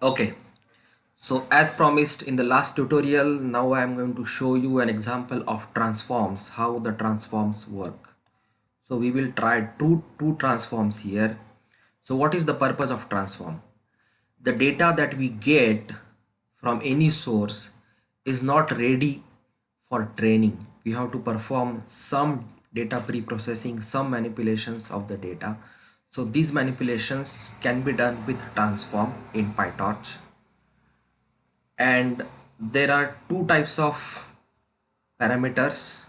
Okay, so as promised in the last tutorial, now I am going to show you an example of transforms, how the transforms work. So we will try two transforms here. So what is the purpose of transform? The data that we get from any source is not ready for training. We have to perform some data pre-processing, some manipulations of the data. So these manipulations can be done with transform in PyTorch. And there are two types of parameters.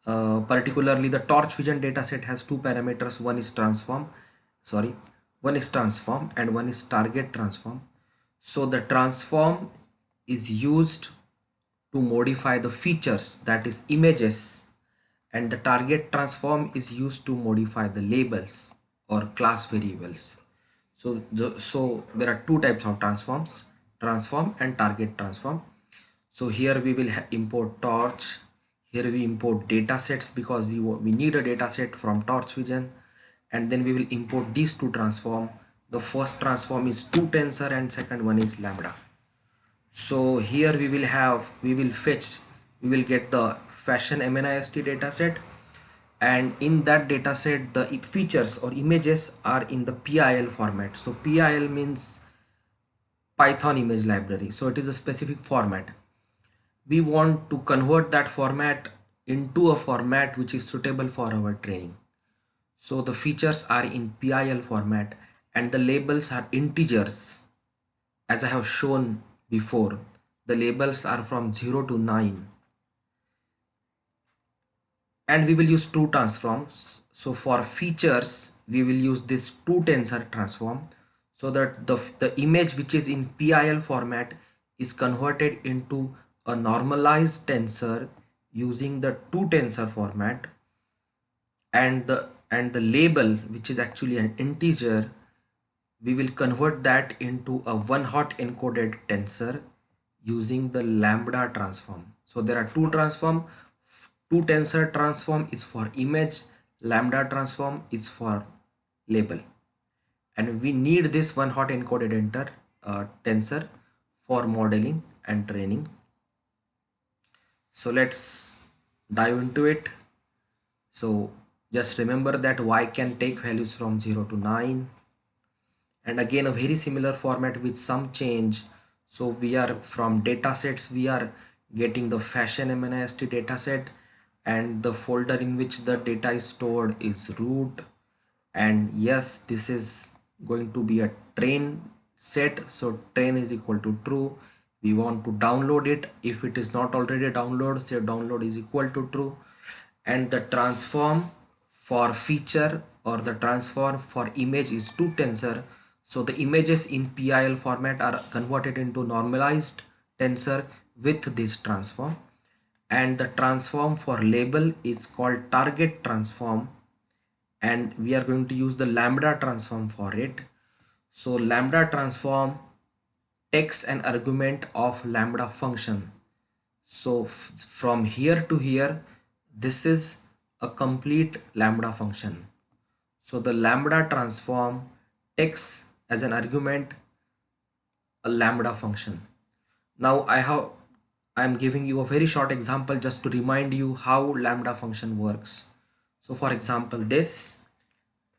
Particularly the torch vision dataset has two parameters. One is transform and one is target transform. So the transform is used to modify the features, that is images, and the target transform is used to modify the labels or class variables. So there are two types of transforms, transform and target transform. So here we will import torch. Here we import data sets because we need a data set from torch vision, and then we will import these two transform. The first transform is 2 tensor and second one is lambda. So here we will get the fashion MNIST dataset, and in that dataset the features or images are in the PIL format. So PIL means Python image library, so it is a specific format. We want to convert that format into a format which is suitable for our training. So the features are in PIL format and the labels are integers. As I have shown before, the labels are from 0 to 9, and we will use two transforms. So for features we will use this 2 tensor transform, so that the image which is in PIL format is converted into a normalized tensor using the 2 tensor format, and the label, which is actually an integer, we will convert that into a one hot encoded tensor using the lambda transform. So there are two transform. 2 tensor transform is for image, lambda transform is for label, and we need this one hot encoded tensor for modeling and training. So let's dive into it. So just remember that y can take values from 0 to 9, and again a very similar format with some change. So we are from datasets, we are getting the fashion MNIST dataset, and the folder in which the data is stored is root. And yes, this is going to be a train set, so train is equal to true. We want to download it. If it is not already downloaded, say download is equal to true. And the transform for feature or the transform for image is 2 tensor. So the images in PIL format are converted into normalized tensor with this transform, and the transform for label is called target transform, and we are going to use the lambda transform for it. So lambda transform takes an argument of lambda function. So from here to here, this is a complete lambda function. So the lambda transform takes as an argument a lambda function. Now I am giving you a very short example just to remind you how lambda function works. So for example, this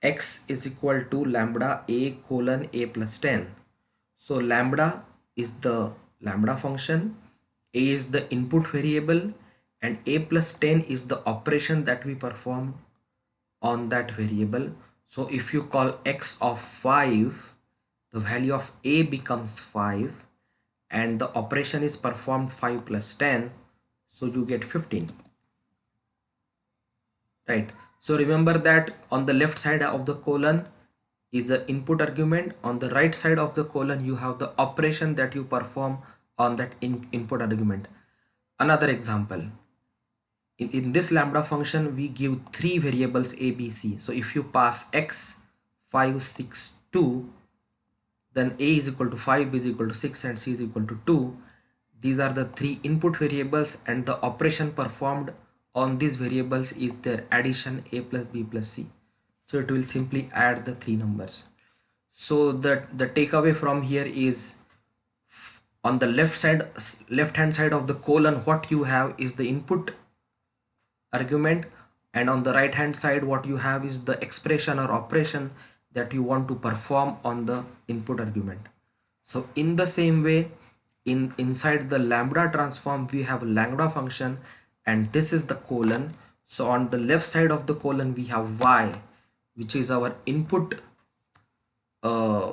x is equal to lambda a colon a plus 10. So lambda is the lambda function, a is the input variable, and a plus 10 is the operation that we perform on that variable. So if you call x of 5, the value of a becomes 5, and the operation is performed 5 plus 10, so you get 15, right? So remember that on the left side of the colon is the input argument, on the right side of the colon you have the operation that you perform on that input argument. Another example, in this lambda function we give three variables a, b, c. So if you pass x 5 6 2, then a is equal to 5, b is equal to 6, and c is equal to 2. These are the three input variables, and the operation performed on these variables is their addition, a plus b plus c. So it will simply add the three numbers. So the takeaway from here is on the left hand side of the colon, what you have is the input argument, and on the right hand side what you have is the expression or operation that you want to perform on the input argument. So in the same way, inside the lambda transform we have a lambda function, and this is the colon. So on the left side of the colon we have y, which is our input uh,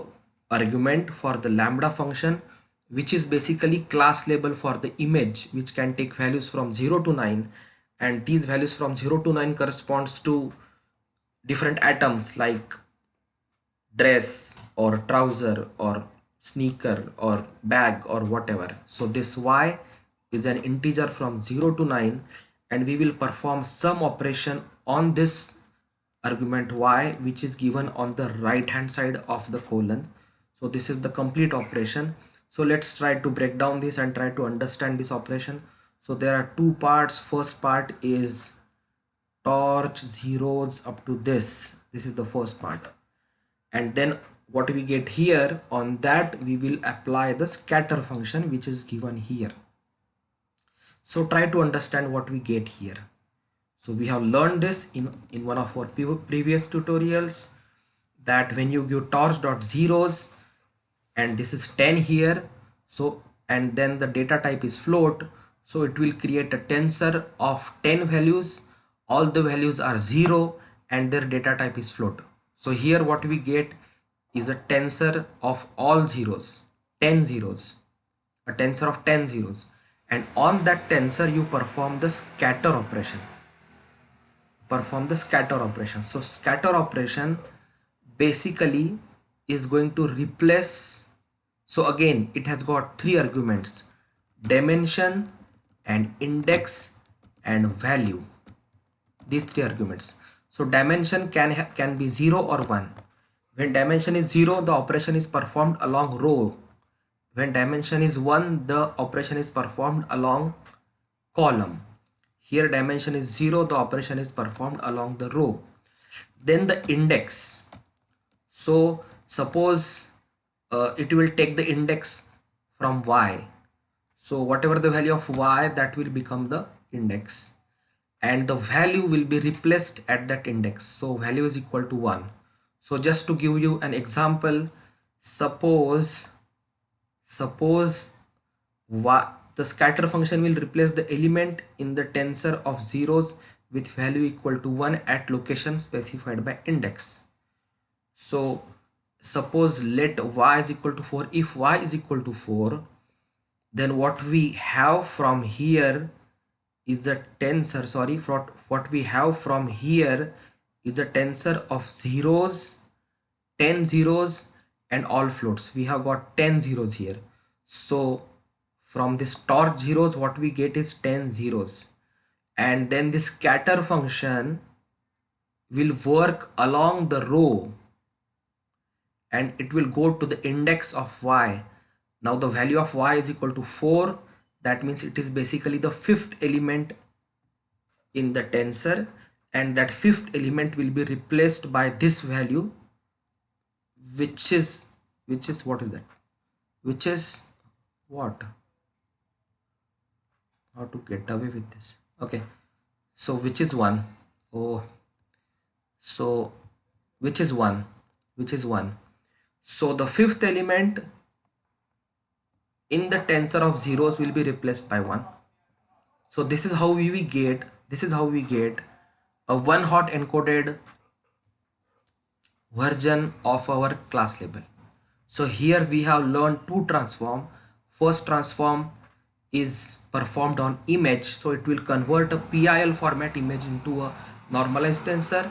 argument for the lambda function, which is basically class label for the image, which can take values from 0 to 9, and these values from 0 to 9 corresponds to different atoms like dress or trouser or sneaker or bag or whatever. So this y is an integer from 0 to 9, and we will perform some operation on this argument y, which is given on the right hand side of the colon. So this is the complete operation. So let's try to break down this and try to understand this operation. So there are two parts. First part is torch zeros up to this is the first part, and then what we get here, on that we will apply the scatter function, which is given here. So try to understand what we get here. So we have learned this in one of our previous tutorials, that when you give torch dot zeros, and this is 10 here, so and then the data type is float, so it will create a tensor of 10 values. All the values are 0 and their data type is float. So here what we get is a tensor of all zeros, 10 zeros, a tensor of 10 zeros, and on that tensor you perform the scatter operation. So scatter operation basically is going to replace, so again it has got three arguments: dimension and index and value, these three arguments. So dimension can be 0 or 1. When dimension is 0, the operation is performed along row. When dimension is 1, the operation is performed along column. Here dimension is 0, the operation is performed along the row. Then the index. So suppose it will take the index from y. So whatever the value of y, that will become the index, and the value will be replaced at that index. So value is equal to 1. So just to give you an example, suppose the scatter function will replace the element in the tensor of zeros with value equal to 1 at location specified by index. So suppose let y is equal to 4. If y is equal to 4, then what we have from here is a tensor, sorry, what we have from here is a tensor of zeros, 10 zeros and all floats. We have got 10 zeros here. So from this torch zeros what we get is 10 zeros, and then this scatter function will work along the row and it will go to the index of y. Now the value of y is equal to 4. That means it is basically the fifth element in the tensor, and that fifth element will be replaced by this value, which is what is that? Which is what? How to get away with this? Okay, so which is 1. Oh, so which is 1? So the fifth element in the tensor of zeros will be replaced by 1. So this is how we get a one hot encoded version of our class label. So here we have learned two transform. First transform is performed on image, so it will convert a PIL format image into a normalized tensor,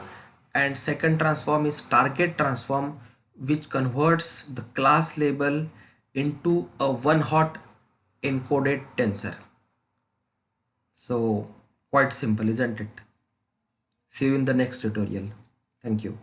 and second transform is target transform, which converts the class label into a one hot encoded tensor. So quite simple, isn't it? See you in the next tutorial. Thank you.